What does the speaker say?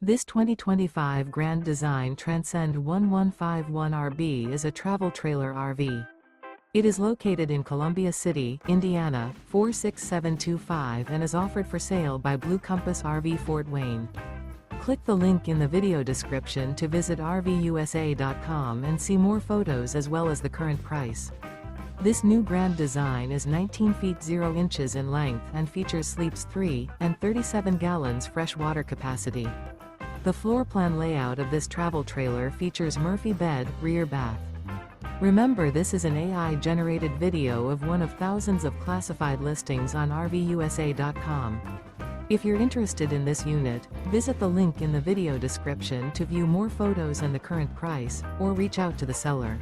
This 2025 Grand Design Transcend One 151RB is a travel trailer RV. It is located in Columbia City, Indiana, 46725 and is offered for sale by Blue Compass RV Fort Wayne. Click the link in the video description to visit RVUSA.com and see more photos as well as the current price. This new Grand Design is 19 feet 0 inches in length and features sleeps 3 and 37 gallons fresh water capacity. The floor plan layout of this travel trailer features Murphy bed, rear bath. Remember, this is an AI-generated video of one of thousands of classified listings on RVUSA.com. If you're interested in this unit, visit the link in the video description to view more photos and the current price, or reach out to the seller.